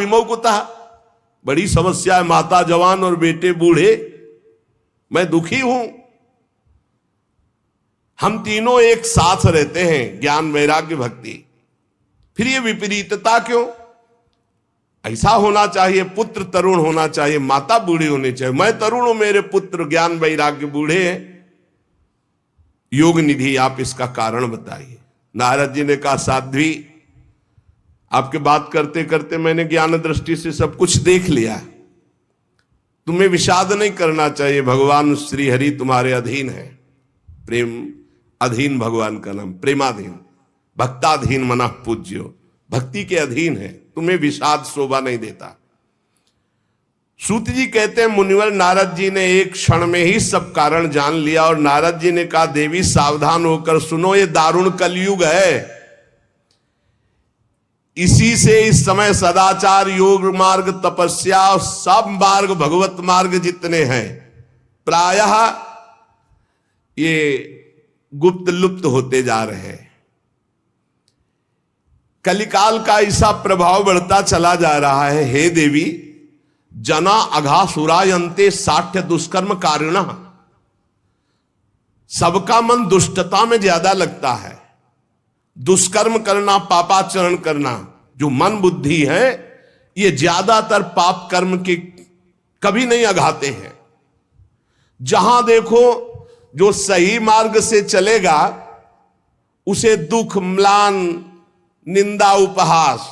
विमुखता, बड़ी समस्या है, माता जवान और बेटे बूढ़े, मैं दुखी हूं। हम तीनों एक साथ रहते हैं, ज्ञान वैराग्य भक्ति, फिर ये विपरीतता क्यों? ऐसा होना चाहिए, पुत्र तरुण होना चाहिए, माता बूढ़ी होनी चाहिए। मैं तरुण हूं, मेरे पुत्र ज्ञान वैराग्य बूढ़े हैं। योग निधि आप इसका कारण बताइए। नारद जी ने कहा, साध्वी आपके बात करते करते मैंने ज्ञान दृष्टि से सब कुछ देख लिया, तुम्हें विषाद नहीं करना चाहिए। भगवान श्री हरि तुम्हारे अधीन है। प्रेम अधीन भगवान का नाम, प्रेमाधीन, भक्ताधीन मनः पूज्यो, भक्ति के अधीन है, तुम्हें विषाद शोभा नहीं देता। सूत जी कहते हैं, मुनिवर नारद जी ने एक क्षण में ही सब कारण जान लिया और नारद जी ने कहा, देवी सावधान होकर सुनो, ये दारुण कलयुग है। इसी से इस समय सदाचार, योग मार्ग, तपस्या, सब मार्ग, भगवत मार्ग जितने हैं प्रायः ये गुप्त लुप्त होते जा रहे हैं। कलिकाल का ऐसा प्रभाव बढ़ता चला जा रहा है। हे देवी, जना अघासुरायन्ते साठ्य दुष्कर्म कारिण, सबका मन दुष्टता में ज्यादा लगता है। दुष्कर्म करना, पापाचरण करना, जो मन बुद्धि है, ये ज्यादातर पाप कर्म के कभी नहीं अघाते हैं। जहां देखो जो सही मार्ग से चलेगा उसे दुख, म्लान, निंदा, उपहास।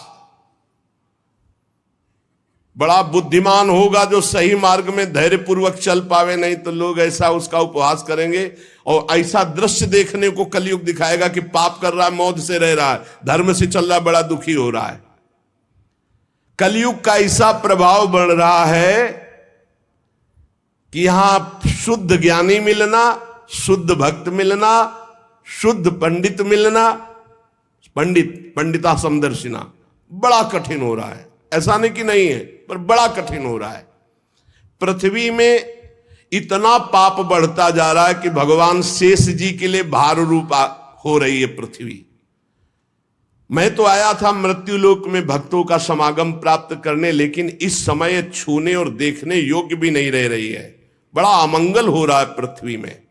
बड़ा बुद्धिमान होगा जो सही मार्ग में धैर्य पूर्वक चल पावे, नहीं तो लोग ऐसा उसका उपहास करेंगे और ऐसा दृश्य देखने को कलयुग दिखाएगा कि पाप कर रहा है, मौज से रह रहा है, धर्म से चल रहा है, बड़ा दुखी हो रहा है। कलयुग का ऐसा प्रभाव बढ़ रहा है कि यहां शुद्ध ज्ञानी मिलना, शुद्ध भक्त मिलना, शुद्ध पंडित मिलना, पंडिता समदर्शिना बड़ा कठिन हो रहा है। ऐसा नहीं कि नहीं है, पर बड़ा कठिन हो रहा है। पृथ्वी में इतना पाप बढ़ता जा रहा है कि भगवान शेष जी के लिए भार रूप हो रही है पृथ्वी। मैं तो आया था मृत्यु लोक में भक्तों का समागम प्राप्त करने, लेकिन इस समय छूने और देखने योग्य भी नहीं रह रही है। बड़ा अमंगल हो रहा है पृथ्वी में।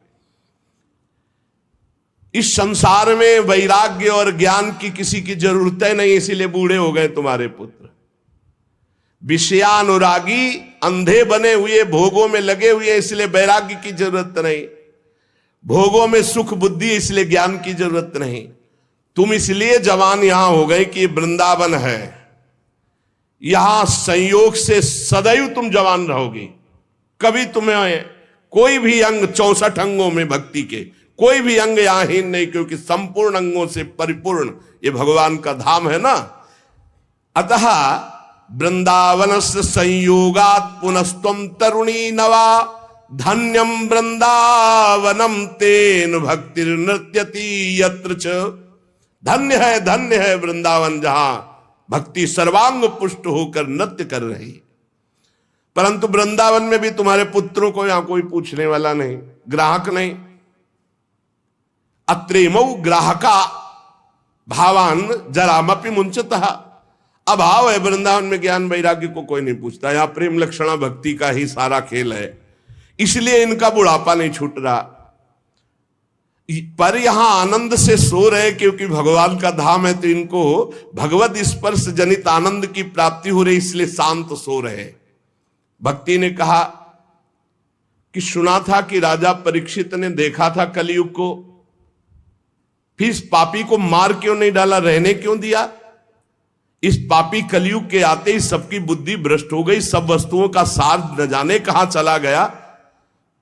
इस संसार में वैराग्य और ज्ञान की किसी की जरूरत है नहीं, इसीलिए बूढ़े हो गए तुम्हारे पुत्र। विषयानुरागी, अंधे बने हुए, भोगों में लगे हुए, इसलिए वैराग्य की जरूरत नहीं। भोगों में सुख बुद्धि, इसलिए ज्ञान की जरूरत नहीं। तुम इसलिए जवान यहां हो गए कि वृंदावन है, यहां संयोग से सदैव तुम जवान रहोगे। कभी तुम्हें कोई भी अंग, 64 अंगों में भक्ति के कोई भी अंग यहां हीन नहीं, क्योंकि संपूर्ण अंगों से परिपूर्ण ये भगवान का धाम है ना। अतः वृंदावन से संयोगात पुनस्तम तरुणी नवा, धन्यम वृंदावनम तेन भक्ति नृत्यति यत्र च। धन्य है वृंदावन, जहां भक्ति सर्वांग पुष्ट होकर नृत्य कर रही। परंतु वृंदावन में भी तुम्हारे पुत्रों को यहां कोई पूछने वाला नहीं, ग्राहक नहीं। अत्रेमौ ग्राहका भावान जरामपि मुंचतः। अभाव है वृंदावन में, ज्ञान वैराग्य को कोई नहीं पूछता। यहां प्रेम लक्षणा भक्ति का ही सारा खेल है, इसलिए इनका बुढ़ापा नहीं छूट रहा। पर यहां आनंद से सो रहे, क्योंकि भगवान का धाम है, तो इनको भगवत स्पर्श जनित आनंद की प्राप्ति हो रही, इसलिए शांत सो रहे। भक्ति ने कहा कि सुना था कि राजा परीक्षित ने देखा था कलयुग को, फिर इस पापी को मार क्यों नहीं डाला, रहने क्यों दिया? इस पापी कलयुग के आते ही सबकी बुद्धि भ्रष्ट हो गई, सब वस्तुओं का सार न जाने कहां चला गया।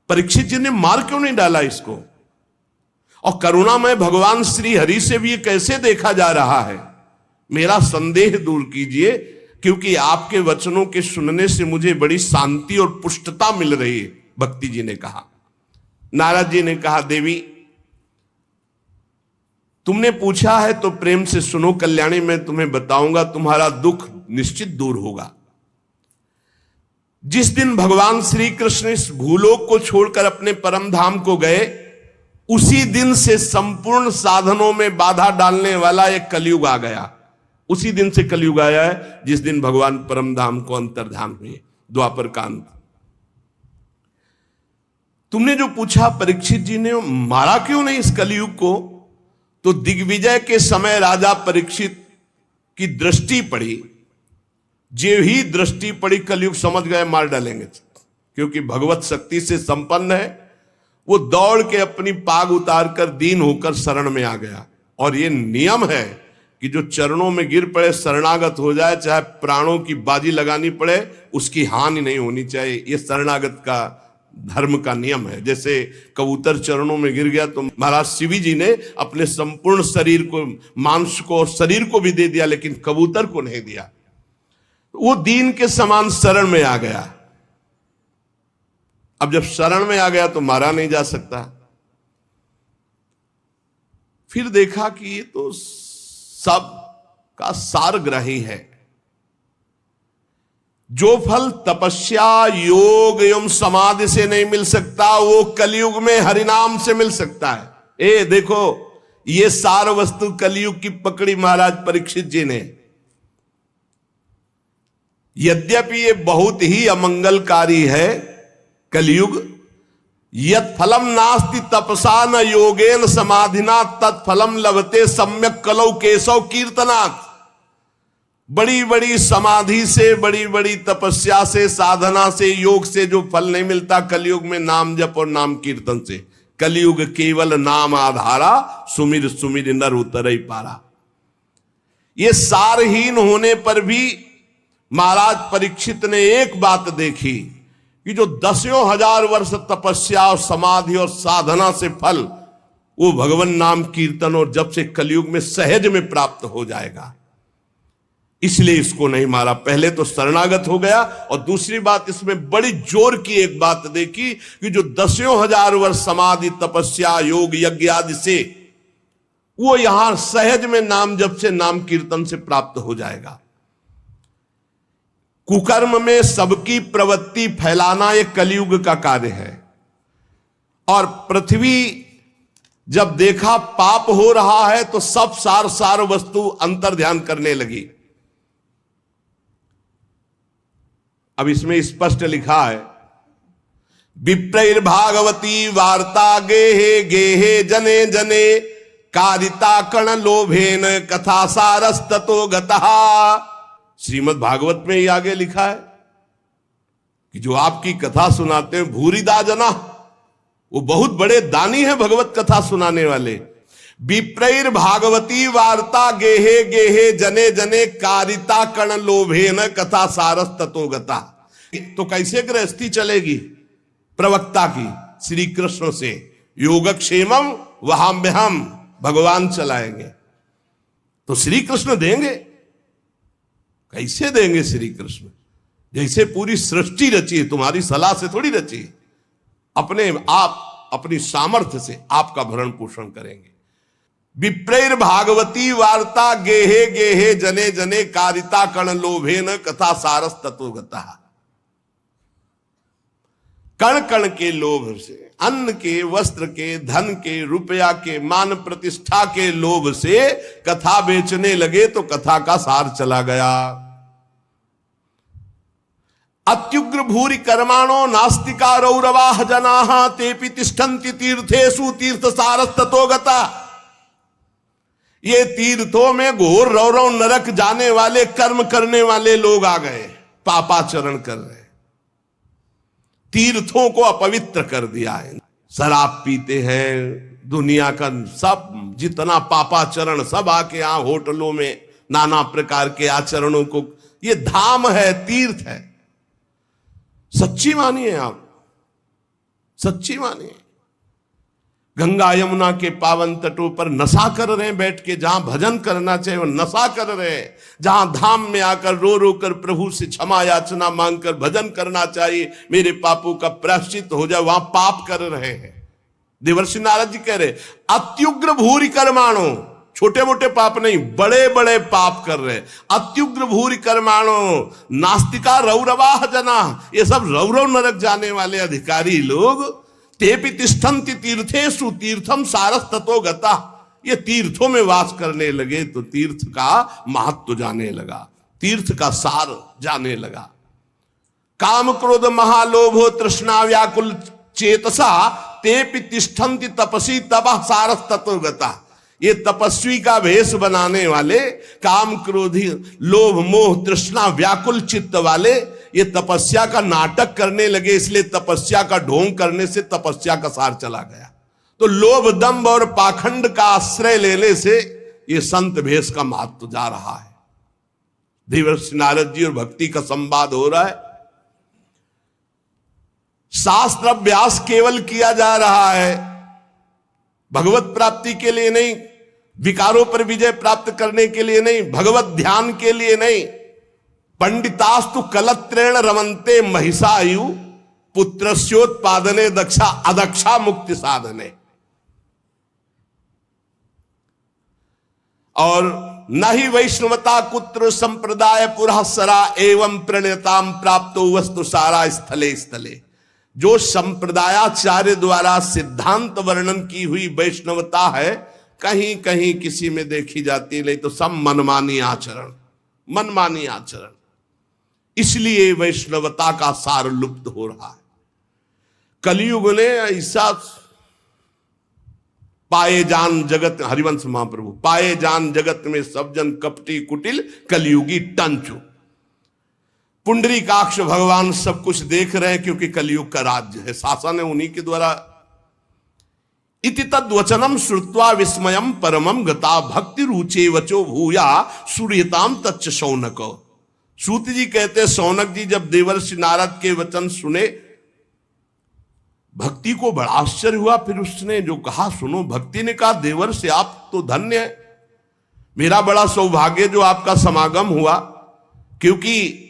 परीक्षित जी ने मार क्यों नहीं डाला इसको? और करुणामय भगवान श्री हरि से भी ये कैसे देखा जा रहा है? मेरा संदेह दूर कीजिए, क्योंकि आपके वचनों के सुनने से मुझे बड़ी शांति और पुष्टता मिल रही है। भक्ति जी ने कहा। नारद जी ने कहा, देवी तुमने पूछा है तो प्रेम से सुनो कल्याणी, मैं तुम्हें बताऊंगा, तुम्हारा दुख निश्चित दूर होगा। जिस दिन भगवान श्री कृष्ण इस भूलोक को छोड़कर अपने परम धाम को गए, उसी दिन से संपूर्ण साधनों में बाधा डालने वाला एक कलयुग आ गया। उसी दिन से कलयुग आया है जिस दिन भगवान परमधाम को अंतर्धान हुए, द्वापर का अंत। तुमने जो पूछा परीक्षित जी ने मारा क्यों नहीं इस कलयुग को, तो दिग्विजय के समय राजा परीक्षित की दृष्टि पड़ी, जो ही दृष्टि पड़ी कलयुग समझ गए मार डालेंगे, क्योंकि भगवत शक्ति से संपन्न है। वो दौड़ के अपनी पाग उतार कर दीन होकर शरण में आ गया। और ये नियम है कि जो चरणों में गिर पड़े, शरणागत हो जाए, चाहे प्राणों की बाजी लगानी पड़े, उसकी हानि नहीं होनी चाहिए। ये शरणागत का धर्म का नियम है। जैसे कबूतर चरणों में गिर गया तो महाराज शिवी जी ने अपने संपूर्ण शरीर को, मांस को और शरीर को भी दे दिया, लेकिन कबूतर को नहीं दिया। वो दीन के समान शरण में आ गया। अब जब शरण में आ गया तो मारा नहीं जा सकता। फिर देखा कि ये तो सब का सारग्राही है। जो फल तपस्या, योग एवं समाधि से नहीं मिल सकता, वो कलयुग में हरिनाम से मिल सकता है। ए देखो, ये सार वस्तु कलयुग की पकड़ी महाराज परीक्षित जी ने। यद्यपि ये बहुत ही अमंगलकारी है कलयुग। यत् फलम नास्ति तपसा न योगेन समाधिना तत्फलम लभते सम्यक कलौ केशव कीर्तनात्। बड़ी बड़ी समाधि से, बड़ी बड़ी तपस्या से, साधना से, योग से जो फल नहीं मिलता कलयुग में, नाम जप और नाम कीर्तन से। कलयुग केवल नाम आधारा, सुमिर सुमिर नर उतरई पारा। ये सारहीन होने पर भी महाराज परीक्षित ने एक बात देखी कि जो 10,000 वर्ष तपस्या और समाधि और साधना से फल, वो भगवान नाम कीर्तन और जब से कलयुग में सहज में प्राप्त हो जाएगा। इसलिए इसको नहीं मारा। पहले तो शरणागत हो गया, और दूसरी बात इसमें बड़ी जोर की एक बात देखी कि जो 10,000 वर्ष समाधि, तपस्या, योग, यज्ञ आदि से, वो यहां सहज में नाम जप से, नाम कीर्तन से प्राप्त हो जाएगा। कुकर्म में सबकी प्रवृत्ति फैलाना ये कलयुग का कार्य है। और पृथ्वी जब देखा पाप हो रहा है तो सब सार वस्तु अंतर ध्यान करने लगी। अब इसमें स्पष्ट लिखा है, विप्रैर्भागवती वार्ता गेहे गेहे जने जने कारिता कण लोभेन कथा सारस्ततो गतः। श्रीमद् भागवत में ही आगे लिखा है कि जो आपकी कथा सुनाते हैं भूरिदा जना, वो बहुत बड़े दानी हैं भगवत कथा सुनाने वाले। विप्रैर भागवती वार्ता गेहे गेहे जने जने कारिता कण लोभेन कथा सारस ततो गता। तो कैसे गृहस्थी चलेगी प्रवक्ता की? श्री कृष्ण से। योगक्षेमम वहाम्यहम, भगवान चलाएंगे तो श्री कृष्ण देंगे। कैसे देंगे श्री कृष्ण? जैसे पूरी सृष्टि रची है, तुम्हारी सलाह से थोड़ी रची है। अपने आप, अपनी सामर्थ्य से आपका भरण पोषण करेंगे। विप्रैर भागवती वार्ता गेहे गेहे जने जने कारिता कण लोभेन कथा सारस ततो गता। कण कण के लोभ से, अन्न के, वस्त्र के, धन के, रुपया के, मान प्रतिष्ठा के लोभ से कथा बेचने लगे तो कथा का सार चला गया। अत्युग्र भूरि कर्माणो नास्तिका रौरवाह जनाः तेपि तिष्ठन्ति तीर्थेषु तीर्थ सारस ततो गता। ये तीर्थों में घोर रौरव नरक जाने वाले कर्म करने वाले लोग आ गए, पापाचरण कर रहे, तीर्थों को अपवित्र कर दिया है। शराब पीते हैं, दुनिया का सब जितना पापाचरण सब आके यहां होटलों में नाना प्रकार के आचरणों को, ये धाम है, तीर्थ है। सच्ची मानिए आप, सच्ची मानिए। गंगा यमुना के पावन तटों पर नशा कर रहे हैं बैठ के, जहां भजन करना चाहिए वो नशा कर रहे हैं। जहां धाम में आकर रो रो कर प्रभु से क्षमा याचना मांगकर भजन करना चाहिए, मेरे पापों का प्रायश्चित हो जाए, वहां पाप कर रहे हैं। देवर्षि नारद जी कह रहे अत्युग्र भूरि कर्माणो, छोटे मोटे पाप नहीं, बड़े बड़े पाप कर रहे। अत्युग्र भूरि कर्माणो नास्तिका रौरवाह जना, ये सब रौरव नरक जाने वाले अधिकारी लोग। तेपि तिष्ठन्ति तीर्थेषु तीर्थम सारस ततो गता, ये तीर्थों में वास करने लगे तो तीर्थ का महत्व जाने लगा, तीर्थ का सार जाने लगा। काम क्रोध महालोभो तृष्णा व्याकुल चेतसा तेपि तिष्ठन्ति तपसी तपः सारस तत्वगता। ये तपस्वी का भेष बनाने वाले, काम क्रोधी लोभ मोह तृष्णा व्याकुल चित्त वाले, ये तपस्या का नाटक करने लगे, इसलिए तपस्या का ढोंग करने से तपस्या का सार चला गया। तो लोभ दंभ और पाखंड का आश्रय लेने से ये संत भेष का महत्व जा रहा है। देवर्षि नारद जी और भक्ति का संवाद हो रहा है। शास्त्र अभ्यास केवल किया जा रहा है, भगवत प्राप्ति के लिए नहीं, विकारों पर विजय प्राप्त करने के लिए नहीं, भगवत ध्यान के लिए नहीं। पंडितास्तु कलत्रेण रमन्ते महिषायु पुत्रस्योत्पादने दक्षा अदक्षा मुक्ति साधने। और न ही वैष्णवता कुत्र संप्रदाय पुरःसरा एवं प्रणयताम प्राप्तो वस्तु सारा स्थले स्थले। जो संप्रदायाचार्य द्वारा सिद्धांत वर्णन की हुई वैष्णवता है, कहीं कहीं किसी में देखी जाती है, नहीं तो सब मनमानी आचरण, मनमानी आचरण। इसलिए वैष्णवता का सार लुप्त हो रहा है। कलयुग ने ऐसा पाए जान जगत, हरिवंश महाप्रभु, पाए जान जगत में सब जन कपटी कुटिल कलयुगी टंचु। पुंडरीकाक्ष भगवान सब कुछ देख रहे हैं, क्योंकि कलयुग का राज्य है, शासन है उन्हीं के द्वारा। इति तद्वचनम श्रुत्वा विस्मयम परमम गता भक्ति रुचे वचो भूया सूर्यताम तच्च शौनक। सूत जी कहते, शौनक जी जब देवर्षि नारद के वचन सुने, भक्ति को बड़ा आश्चर्य हुआ। फिर उसने जो कहा सुनो, भक्ति ने कहा देवर्षि आप तो धन्य है, मेरा बड़ा सौभाग्य जो आपका समागम हुआ, क्योंकि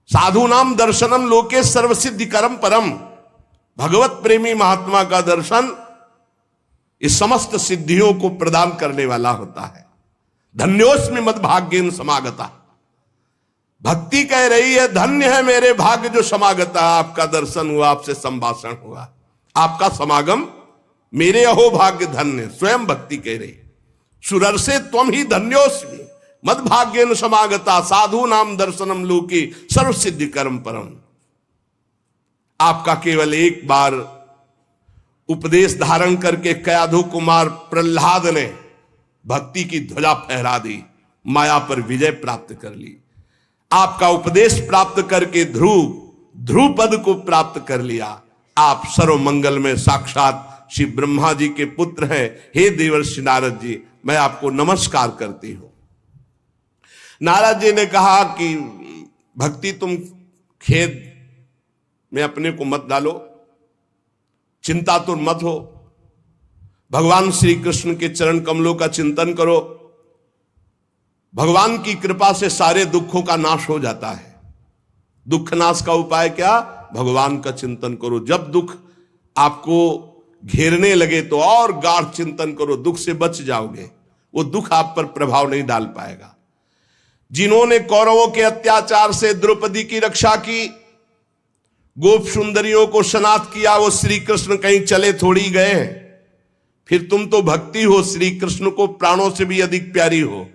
साधु नाम दर्शनम लोके सर्वसिद्धि करम परम। भगवत प्रेमी महात्मा का दर्शन इस समस्त सिद्धियों को प्रदान करने वाला होता है। धन्योस्मि मद भाग्येन समागता। भक्ति कह रही है धन्य है मेरे भाग्य जो समागता, आपका दर्शन हुआ, आपसे संभाषण हुआ, आपका समागम मेरे अहो भाग्य धन्य। स्वयं भक्ति कह रही है, सुरर्षे त्वम ही धन्योस्मि मद भाग्येन समागता साधु नाम दर्शनम लोके सर्व सिद्धि कर्म परम। आपका केवल एक बार उपदेश धारण करके कयाधु कुमार प्रहलाद ने भक्ति की ध्वजा फहरा दी, माया पर विजय प्राप्त कर ली। आपका उपदेश प्राप्त करके ध्रुव पद को प्राप्त कर लिया। आप सर्व मंगल में साक्षात श्री ब्रह्मा जी के पुत्र हैं। हे देवर्षि नारद जी, मैं आपको नमस्कार करती हूं। नारद जी ने कहा कि भक्ति तुम खेद में अपने को मत डालो, चिंता तो मत हो, भगवान श्री कृष्ण के चरण कमलों का चिंतन करो। भगवान की कृपा से सारे दुखों का नाश हो जाता है। दुख नाश का उपाय क्या? भगवान का चिंतन करो। जब दुख आपको घेरने लगे तो और गाढ़ चिंतन करो, दुख से बच जाओगे, वो दुख आप पर प्रभाव नहीं डाल पाएगा। जिन्होंने कौरवों के अत्याचार से द्रौपदी की रक्षा की, गोप सुंदरियों को स्नात किया, वो श्री कृष्ण कहीं चले थोड़ी गए हैं। फिर तुम तो भक्ति हो, श्री कृष्ण को प्राणों से भी अधिक प्यारी हो,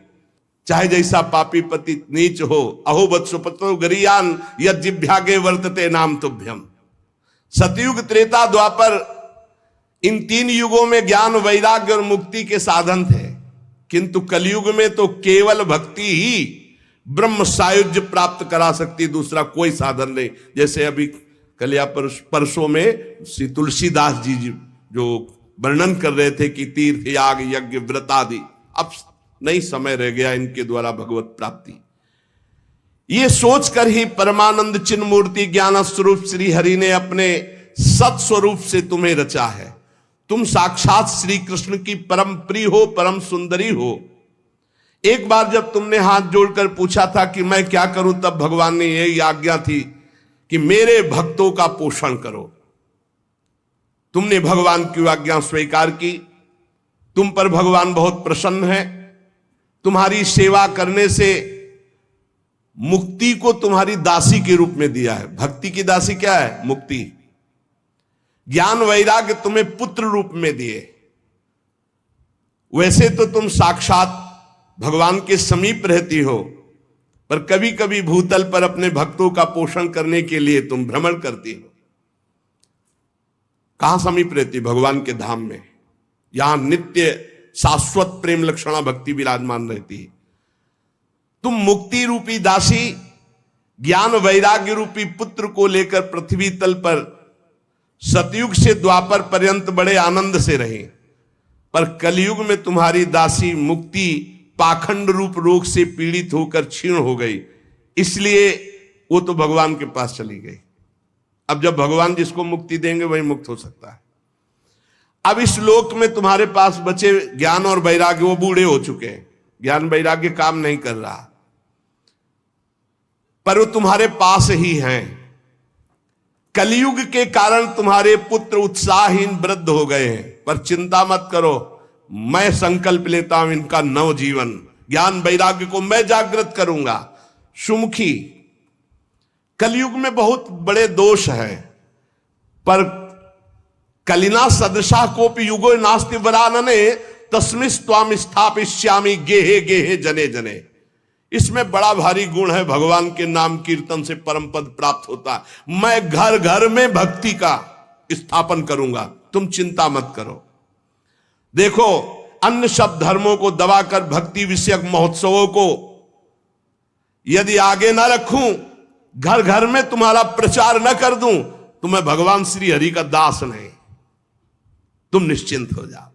चाहे जैसा पापी पति नीच हो। अहो वत्सपतो गरियान यज्जिभ्यागे वर्तते नाम तुभ्यम। सतयुग त्रेता द्वापर इन तीन युगों में ज्ञान वैराग्य और मुक्ति के साधन थे, किंतु कलयुग में तो केवल भक्ति ही ब्रह्म सायुज्य प्राप्त करा सकती, दूसरा कोई साधन नहीं। जैसे अभी कलिया परसों में श्री तुलसीदास जी जो वर्णन कर रहे थे कि तीर्थ याग यज्ञ व्रत आदि, अब नहीं समय रह गया इनके द्वारा भगवत प्राप्ति। ये सोचकर ही परमानंद चिन्ह मूर्ति ज्ञान स्वरूप श्री हरि ने अपने सत स्वरूप से तुम्हें रचा है। तुम साक्षात श्री कृष्ण की परम प्रिय हो, परम सुंदरी हो। एक बार जब तुमने हाथ जोड़कर पूछा था कि मैं क्या करूं, तब भगवान ने यही आज्ञा थी कि मेरे भक्तों का पोषण करो। तुमने भगवान की आज्ञा स्वीकार की, तुम पर भगवान बहुत प्रसन्न है। तुम्हारी सेवा करने से मुक्ति को तुम्हारी दासी के रूप में दिया है। भक्ति की दासी क्या है? मुक्ति। ज्ञान वैराग्य तुम्हें पुत्र रूप में दिए। वैसे तो तुम साक्षात भगवान के समीप रहती हो, पर कभी कभी भूतल पर अपने भक्तों का पोषण करने के लिए तुम भ्रमण करती हो। कहां समीप रहती? भगवान के धाम में। यहां नित्य शाश्वत प्रेम लक्षणा भक्ति विराजमान रहती है। तुम मुक्ति रूपी दासी ज्ञान वैराग्य रूपी पुत्र को लेकर पृथ्वी तल पर सतयुग से द्वापर पर्यंत बड़े आनंद से रहे, पर कलयुग में तुम्हारी दासी मुक्ति पाखंड रूप रोग से पीड़ित होकर क्षीण हो गई, इसलिए वो तो भगवान के पास चली गई। अब जब भगवान जिसको मुक्ति देंगे वही मुक्त हो सकता है। अब इस लोक में तुम्हारे पास बचे ज्ञान और वैराग्य, वो बूढ़े हो चुके हैं, ज्ञान वैराग्य काम नहीं कर रहा, पर वो तुम्हारे पास ही हैं। कलयुग के कारण तुम्हारे पुत्र उत्साहहीन वृद्ध हो गए हैं, पर चिंता मत करो, मैं संकल्प लेता हूं इनका नव जीवन, ज्ञान वैराग्य को मैं जागृत करूंगा। सुमुखी, कलयुग में बहुत बड़े दोष हैं, पर कलिना सदृशा कोपि युगो नास्ति वरानने तस्मिस्त्वाम स्थापिष्यामि गेहे गेहे जने जने। इसमें बड़ा भारी गुण है, भगवान के नाम कीर्तन से परम पद प्राप्त होता है। मैं घर घर में भक्ति का स्थापन करूंगा, तुम चिंता मत करो। देखो, अन्य सब धर्मों को दबाकर भक्ति विषयक महोत्सवों को यदि आगे ना रखूं, घर घर में तुम्हारा प्रचार न कर दूं, तो मैं भगवान श्री हरि का दास नहीं। तुम निश्चिंत हो जाओ।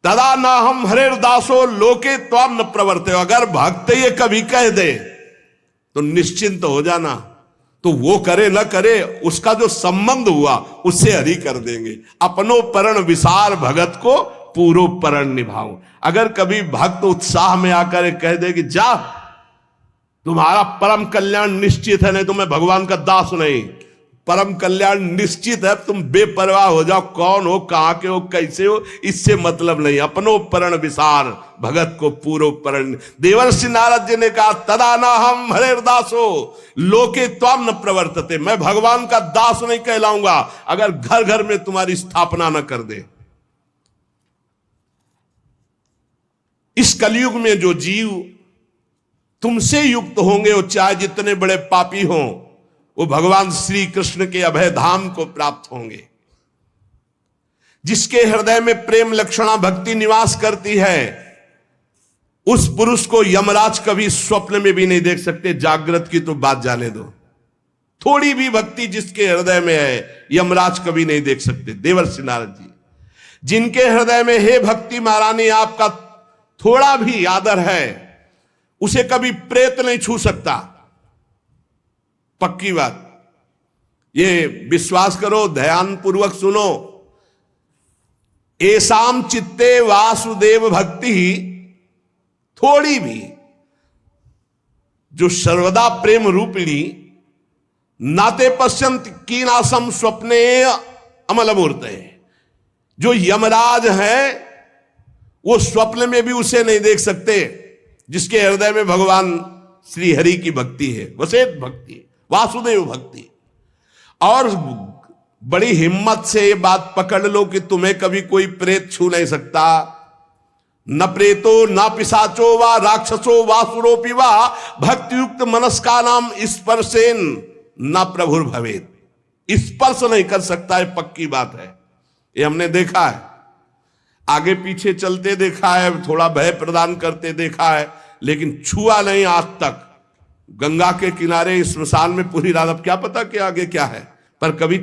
तदा ना हम हरेर दासो लोके त्वाम न प्रवर्ते। अगर भक्त ये कभी कह दे तो निश्चिंत हो जाना, तो वो करे न करे, उसका जो संबंध हुआ उससे हरि कर देंगे। अपनो परण विसार भगत को पूरो परण निभाऊं। अगर कभी भक्त उत्साह में आकर कह दे कि जा तुम्हारा परम कल्याण निश्चित है, नहीं तो मैं भगवान का दास नहीं, परम कल्याण निश्चित है, तुम बेपरवाह हो जाओ, कौन हो, कहां के हो, कैसे हो, इससे मतलब नहीं। अपनो परण विसार भगत को पूरो परण। देवर्षि नारद जी ने कहा तदा ना हम हरेर दासो लोके त्वाम न प्रवर्तते। मैं भगवान का दास नहीं कहलाऊंगा अगर घर घर में तुम्हारी स्थापना न कर दे। इस कलयुग में जो जीव तुमसे युक्त होंगे, वो चाहे जितने बड़े पापी हों, वो भगवान श्री कृष्ण के अभय धाम को प्राप्त होंगे। जिसके हृदय में प्रेम लक्षणा भक्ति निवास करती है, उस पुरुष को यमराज कभी स्वप्न में भी नहीं देख सकते। जागृत की तो बात जाने दो, थोड़ी भी भक्ति जिसके हृदय में है, यमराज कभी नहीं देख सकते। देवर्षि नारद जी, जिनके हृदय में हे भक्ति महारानी आपका थोड़ा भी आदर है, उसे कभी प्रेत नहीं छू सकता। पक्की बात, ये विश्वास करो, ध्यान पूर्वक सुनो। एसाम चित्ते वासुदेव भक्ति, थोड़ी भी जो सर्वदा प्रेम रूपिणी, नाते पश्यंत कीनासम स्वप्ने अमलमूर्ते, जो यमराज है वो स्वप्न में भी उसे नहीं देख सकते। जिसके हृदय में भगवान श्री हरि की भक्ति है, वसेत भक्ति, वासुदेव भक्ति। और बड़ी हिम्मत से ये बात पकड़ लो कि तुम्हें कभी कोई प्रेत छू नहीं सकता। न प्रेतो न पिशाचो वा राक्षसो वासुरोपि वा भक्तियुक्त मनस्का नाम स्पर्शेन न प्रभुर भवेत। स्पर्श नहीं कर सकता है, पक्की बात है। ये हमने देखा है, आगे पीछे चलते देखा है, थोड़ा भय प्रदान करते देखा है, लेकिन छुआ नहीं आज तक। गंगा के किनारे स्मशान में पूरी रात, अब क्या पता कि आगे क्या है, पर कभी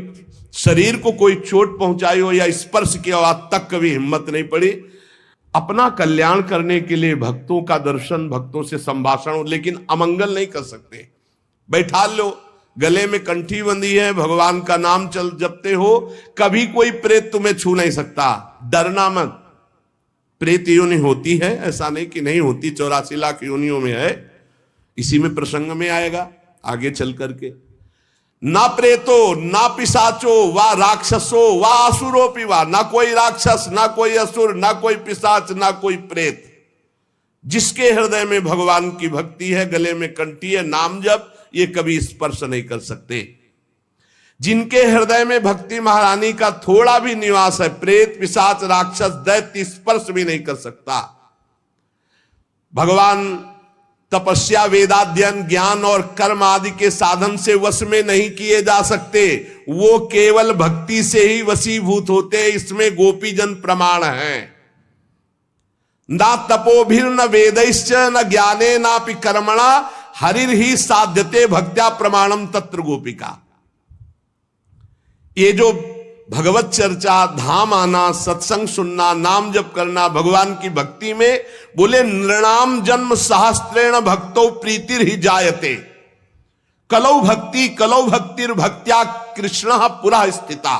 शरीर को कोई चोट पहुंचाई हो या स्पर्श किया हो, आज तक कभी हिम्मत नहीं पड़ी। अपना कल्याण करने के लिए भक्तों का दर्शन, भक्तों से संभाषण हो, लेकिन अमंगल नहीं कर सकते। बैठा लो, गले में कंठी बंधी है, भगवान का नाम चल जपते हो, कभी कोई प्रेत तुम्हें छू नहीं सकता। डरना मत। प्रेत योनि होती है, ऐसा नहीं कि नहीं होती, 84 लाख योनियों में है। इसी में प्रसंग में आएगा आगे चल करके। ना प्रेतो ना पिशाचो वा राक्षसो वा असुरोपि वा, ना कोई राक्षस, ना कोई असुर, ना कोई पिशाच, ना कोई प्रेत। जिसके हृदय में भगवान की भक्ति है, गले में कंठी है, नाम जप, ये कभी स्पर्श नहीं कर सकते। जिनके हृदय में भक्ति महारानी का थोड़ा भी निवास है, प्रेत पिशाच राक्षस दैत्य स्पर्श भी नहीं कर सकता। भगवान तपस्या वेदाध्ययन ज्ञान और कर्म आदि के साधन से वश में नहीं किए जा सकते, वो केवल भक्ति से ही वशीभूत होते। इसमें गोपीजन प्रमाण है। ना तपोभिर न वेदैश्च न ज्ञाने नापि कर्मणा हरिर ही साध्यते भक्त्या प्रमाणम तत्र गोपिका। ये जो भगवत चर्चा, धाम आना, सत्संग सुनना, नाम जप करना, भगवान की भक्ति में बोले नृणाम जन्म सहस्त्रेण भक्तो प्रीतिर ही जायते कलौ भक्तिर भक्त्या कृष्ण पुरा स्थिता।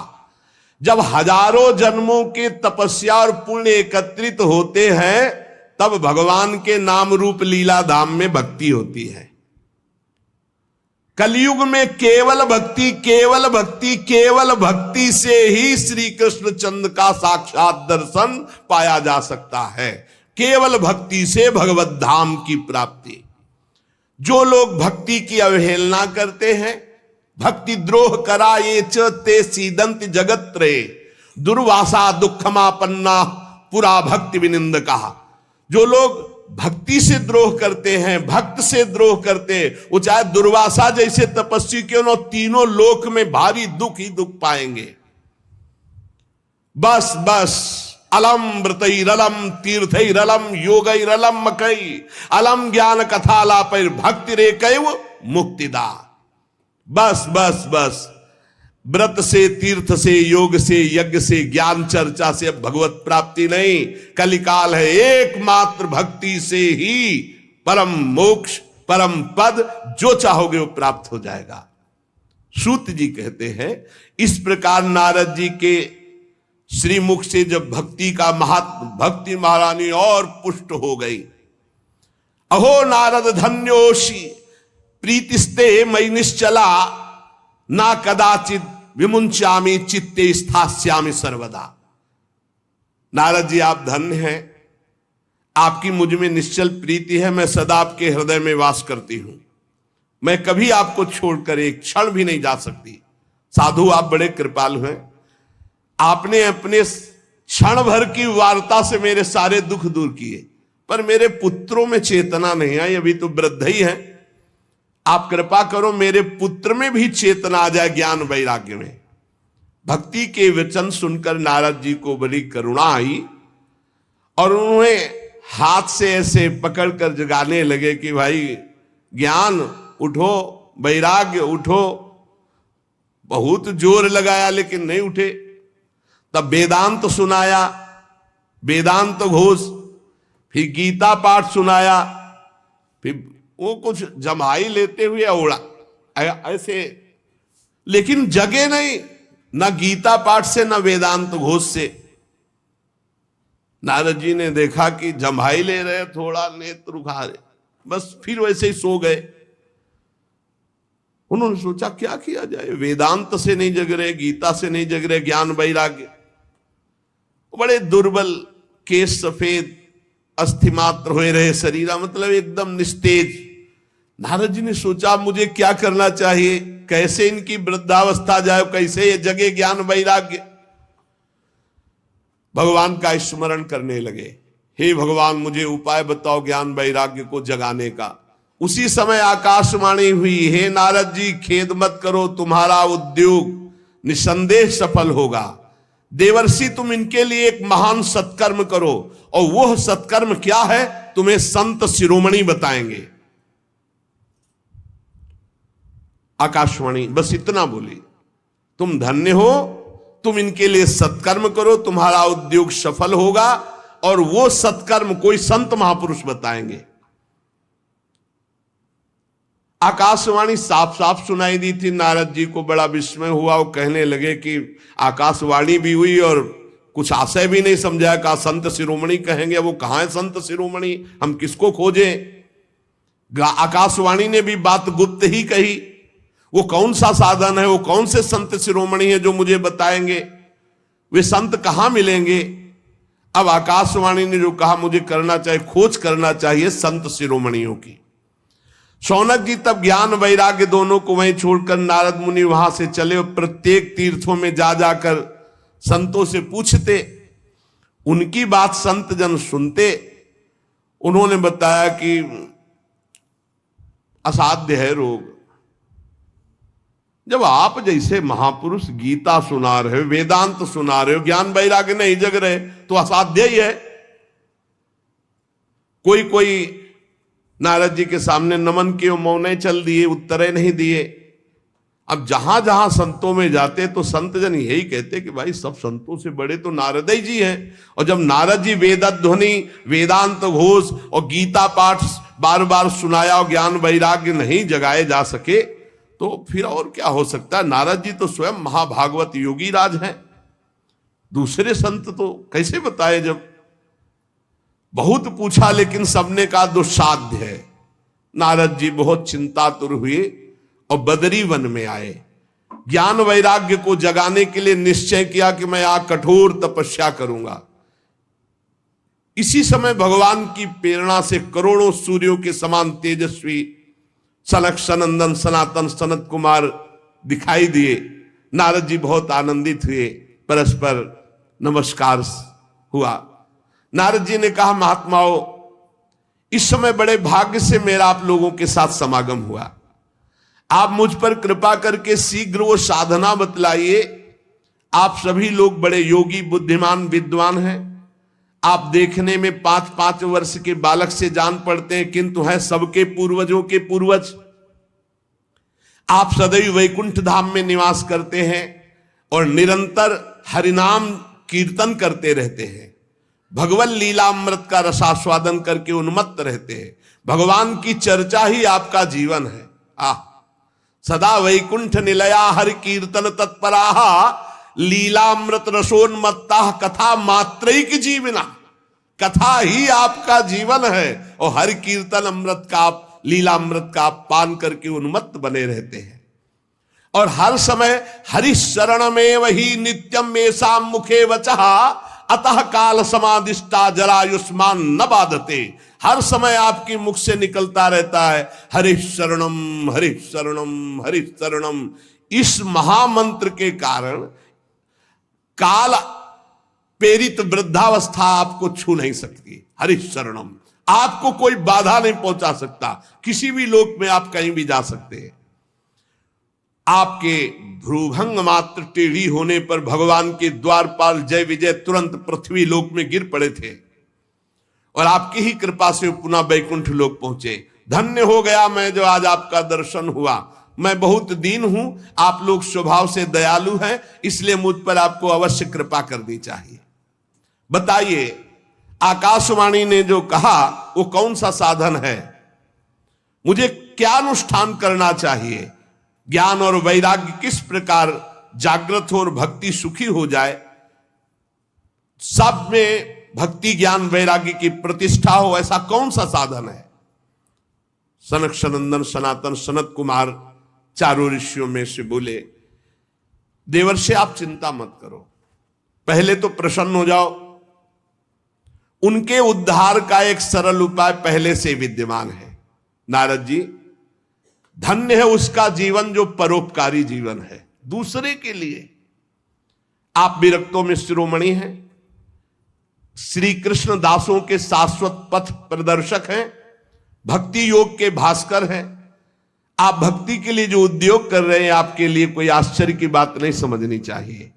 जब हजारों जन्मों के तपस्या और पुण्य एकत्रित होते हैं तब भगवान के नाम रूप लीला धाम में भक्ति होती है। कलयुग में केवल भक्ति केवल भक्ति केवल भक्ति से ही श्री कृष्ण चंद्र का साक्षात दर्शन पाया जा सकता है। केवल भक्ति से भगवत धाम की प्राप्ति। जो लोग भक्ति की अवहेलना करते हैं, भक्ति द्रोह करा ये च ते सीदंत जगत रे दुर्वासा दुखमापन्ना पुरा भक्ति विनिंद कहा। जो लोग भक्ति से द्रोह करते हैं, भक्त से द्रोह करते, वो चाहे दुर्वासा जैसे तपस्वी क्यों न, तीनों लोक में भारी दुख ही दुख पाएंगे। बस बस अलम व्रतैरलम तीर्थैरलम योगैरलम मकई अलम ज्ञान कथालापैर भक्ति रे कैव मुक्तिदा। बस बस बस व्रत से, तीर्थ से, योग से, यज्ञ से, ज्ञान चर्चा से अब भगवत प्राप्ति नहीं। कलिकाल है, एकमात्र भक्ति से ही परम मोक्ष, परम पद जो चाहोगे वो प्राप्त हो जाएगा। सूत जी कहते हैं इस प्रकार नारद जी के श्रीमुख से जब भक्ति का महात्म, भक्ति महारानी और पुष्ट हो गई। अहो नारद धन्योषि प्रीतिस्ते मयि निश्चला ना कदाचित विमुंचामी चित्ते स्थास्यामी सर्वदा। नारद जी आप धन्य हैं, आपकी मुझ में निश्चल प्रीति है, मैं सदा आपके हृदय में वास करती हूं, मैं कभी आपको छोड़कर एक क्षण भी नहीं जा सकती। साधु आप बड़े कृपालु हैं, आपने अपने क्षण भर की वार्ता से मेरे सारे दुख दूर किए, पर मेरे पुत्रों में चेतना नहीं आई, अभी तो वृद्ध ही है। आप कृपा करो मेरे पुत्र में भी चेतना आ जाए ज्ञान वैराग्य में। भक्ति के वचन सुनकर नारद जी को बड़ी करुणा आई और उन्होंने हाथ से ऐसे पकड़कर जगाने लगे कि भाई ज्ञान उठो, वैराग्य उठो। बहुत जोर लगाया लेकिन नहीं उठे। तब वेदांत सुनाया, वेदांत घोष, फिर गीता पाठ सुनाया, फिर वो कुछ जमाई लेते हुए ओढ़ा ऐसे, लेकिन जगे नहीं, न गीता पाठ से न वेदांत घोष से। नारद जी ने देखा कि जमाई ले रहे, थोड़ा नेत्र उघा रहे, बस फिर वैसे ही सो गए। उन्होंने सोचा क्या किया जाए, वेदांत से नहीं जग रहे, गीता से नहीं जग रहे, ज्ञान वैराग्य। बड़े दुर्बल, केश सफेद, अस्थि मात्र हुए रहे शरीरा, मतलब एकदम निस्तेज। नारद जी ने सोचा मुझे क्या करना चाहिए, कैसे इनकी वृद्धावस्था जाए, कैसे ये जगे ज्ञान वैराग्य। भगवान का स्मरण करने लगे, हे भगवान मुझे उपाय बताओ ज्ञान वैराग्य को जगाने का। उसी समय आकाशवाणी हुई, हे नारद जी खेद मत करो, तुम्हारा उद्योग निसंदेह सफल होगा। देवर्षि तुम इनके लिए एक महान सत्कर्म करो, और वह सत्कर्म क्या है तुम्हें संत शिरोमणि बताएंगे। आकाशवाणी बस इतना बोली, तुम धन्य हो, तुम इनके लिए सत्कर्म करो, तुम्हारा उद्योग सफल होगा, और वो सत्कर्म कोई संत महापुरुष बताएंगे। आकाशवाणी साफ साफ सुनाई दी थी। नारद जी को बड़ा विस्मय हुआ, वो कहने लगे कि आकाशवाणी भी हुई और कुछ आशय भी नहीं समझा, कहा संत शिरोमणि कहेंगे, वो कहां है संत शिरोमणि, हम किसको खोजें। आकाशवाणी ने भी बात गुप्त ही कही, वो कौन सा साधन है, वो कौन से संत शिरोमणि है जो मुझे बताएंगे, वे संत कहां मिलेंगे। अब आकाशवाणी ने जो कहा मुझे करना चाहिए, खोज करना चाहिए संत शिरोमणियों की। शौनक जी तब ज्ञान वैराग्य दोनों को वहीं छोड़कर नारद मुनि वहां से चले और प्रत्येक तीर्थों में जा जाकर संतों से पूछते, उनकी बात संत जन सुनते। उन्होंने बताया कि असाध्य है रोग। जब आप जैसे महापुरुष गीता सुना रहे हो, वेदांत सुना रहे हो, ज्ञान वैराग्य नहीं जग रहे, तो असाध्य ही है। कोई कोई नारद जी के सामने नमन किए, मौन चल दिए, उत्तरे नहीं दिए। अब जहां जहां संतों में जाते तो संत जन यही कहते कि भाई सब संतों से बड़े तो नारद ही जी हैं। और जब नारद जी वेदध्वनि, वेदांत घोष और गीता पाठ बार बार सुनाया और ज्ञान वैराग्य नहीं जगाए जा सके तो फिर और क्या हो सकता है। नारद जी तो स्वयं महाभागवत योगी राज हैं, दूसरे संत तो कैसे बताए। जब बहुत पूछा लेकिन सबने कहा दुस्साध्य है। नारद जी बहुत चिंतातुर हुए और बदरी वन में आए। ज्ञान वैराग्य को जगाने के लिए निश्चय किया कि मैं आज कठोर तपस्या करूंगा। इसी समय भगवान की प्रेरणा से करोड़ों सूर्यों के समान तेजस्वी सनक सनंदन सनातन सनत कुमार दिखाई दिए। नारद जी बहुत आनंदित हुए, परस्पर नमस्कार हुआ। नारद जी ने कहा, महात्माओं, इस समय बड़े भाग्य से मेरा आप लोगों के साथ समागम हुआ। आप मुझ पर कृपा करके शीघ्र वो साधना बतलाइए। आप सभी लोग बड़े योगी, बुद्धिमान, विद्वान हैं। आप देखने में 5-5 वर्ष के बालक से जान पड़ते हैं, किंतु हैं सबके पूर्वजों के पूर्वज। आप सदैव वैकुंठ धाम में निवास करते हैं और निरंतर हरिनाम कीर्तन करते रहते हैं। भगवत लीलामृत का रसास्वादन करके उन्मत्त रहते हैं। भगवान की चर्चा ही आपका जीवन है। सदा वैकुंठ निलया हरि कीर्तन तत्पराः लीलामृत रसोन्मत्ता कथा मात्रैक जीवना। कथा ही आपका जीवन है और हरि कीर्तन अमृत का, लीलामृत का पान करके उन्मत्त बने रहते हैं। और हर समय हरि शरण में वही नित्यम मेषा मुखे वचः अतः काल समादिष्टा जरायुष्मान न बाधते। हर समय आपकी मुख से निकलता रहता है हरि शरणम हरि शरणम हरि शरणम। इस महामंत्र के कारण काल प्रेरित वृद्धावस्था आपको छू नहीं सकती। हरि शरणम, आपको कोई बाधा नहीं पहुंचा सकता। किसी भी लोक में आप कहीं भी जा सकते हैं। आपके भ्रूभंग मात्र टेढ़ी होने पर भगवान के द्वारपाल जय विजय तुरंत पृथ्वी लोक में गिर पड़े थे और आपकी ही कृपा से पुनः वैकुंठ लोक पहुंचे। धन्य हो गया मैं जो आज आपका दर्शन हुआ। मैं बहुत दीन हूं, आप लोग स्वभाव से दयालु हैं, इसलिए मुझ पर आपको अवश्य कृपा करनी चाहिए। बताइए, आकाशवाणी ने जो कहा वो कौन सा साधन है? मुझे क्या अनुष्ठान करना चाहिए? ज्ञान और वैराग्य किस प्रकार जागृत हो और भक्ति सुखी हो जाए, सब में भक्ति ज्ञान वैराग्य की प्रतिष्ठा हो, ऐसा कौन सा साधन है? सनक सनंदन सनातन सनत कुमार चारों ऋषियों में से बोले, देवर्षि आप चिंता मत करो, पहले तो प्रसन्न हो जाओ। उनके उद्धार का एक सरल उपाय पहले से विद्यमान है। नारद जी, धन्य है उसका जीवन जो परोपकारी जीवन है, दूसरे के लिए। आप विरक्तों में शिरोमणि हैं, श्री कृष्ण दासों के शाश्वत पथ प्रदर्शक हैं, भक्ति योग के भास्कर हैं। आप भक्ति के लिए जो उद्योग कर रहे हैं, आपके लिए कोई आश्चर्य की बात नहीं समझनी चाहिए।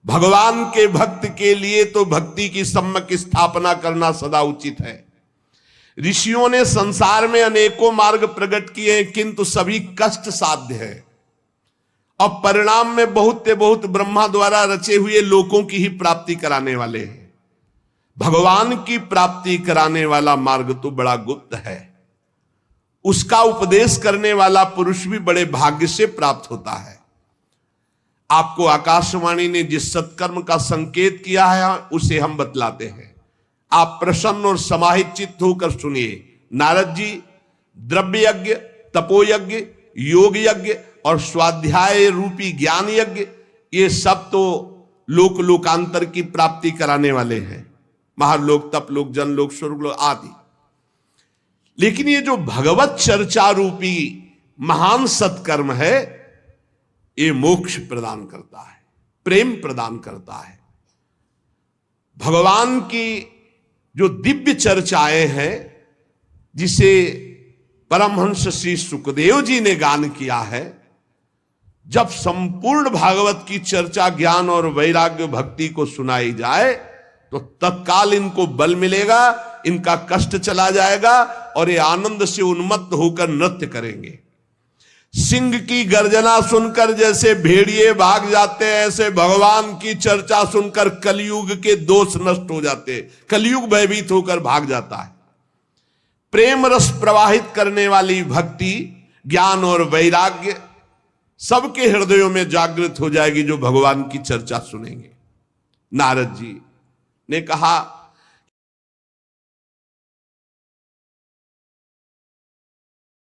भगवान के भक्त के लिए तो भक्ति की सम्यक स्थापना करना सदा उचित है। ऋषियों ने संसार में अनेकों मार्ग प्रकट किए, किंतु सभी कष्ट साध्य है और परिणाम में बहुत ब्रह्मा द्वारा रचे हुए लोकों की ही प्राप्ति कराने वाले हैं। भगवान की प्राप्ति कराने वाला मार्ग तो बड़ा गुप्त है, उसका उपदेश करने वाला पुरुष भी बड़े भाग्य से प्राप्त होता है। आपको आकाशवाणी ने जिस सत्कर्म का संकेत किया है उसे हम बतलाते हैं। आप प्रसन्न और समाहित चित्त होकर सुनिए। नारद जी, द्रव्य यज्ञ, तपोयज्ञ, योग यज्ञ और स्वाध्याय रूपी ज्ञान यज्ञ, ये सब तो लोक लोकांतर की प्राप्ति कराने वाले हैं। महालोक, तपलोक, जनलोक, स्वर्गलोक आदि। लेकिन ये जो भगवत चर्चा रूपी महान सत्कर्म है, ये मोक्ष प्रदान करता है, प्रेम प्रदान करता है। भगवान की जो दिव्य चर्चाएं हैं, जिसे परमहंस श्री सुखदेव जी ने गान किया है, जब संपूर्ण भागवत की चर्चा ज्ञान और वैराग्य भक्ति को सुनाई जाए तो तत्काल इनको बल मिलेगा, इनका कष्ट चला जाएगा और ये आनंद से उन्मत्त होकर नृत्य करेंगे। सिंह की गर्जना सुनकर जैसे भेड़िए भाग जाते हैं, ऐसे भगवान की चर्चा सुनकर कलयुग के दोष नष्ट हो जाते हैं, कलयुग भयभीत होकर भाग जाता है। प्रेम रस प्रवाहित करने वाली भक्ति, ज्ञान और वैराग्य सबके हृदयों में जागृत हो जाएगी जो भगवान की चर्चा सुनेंगे। नारद जी ने कहा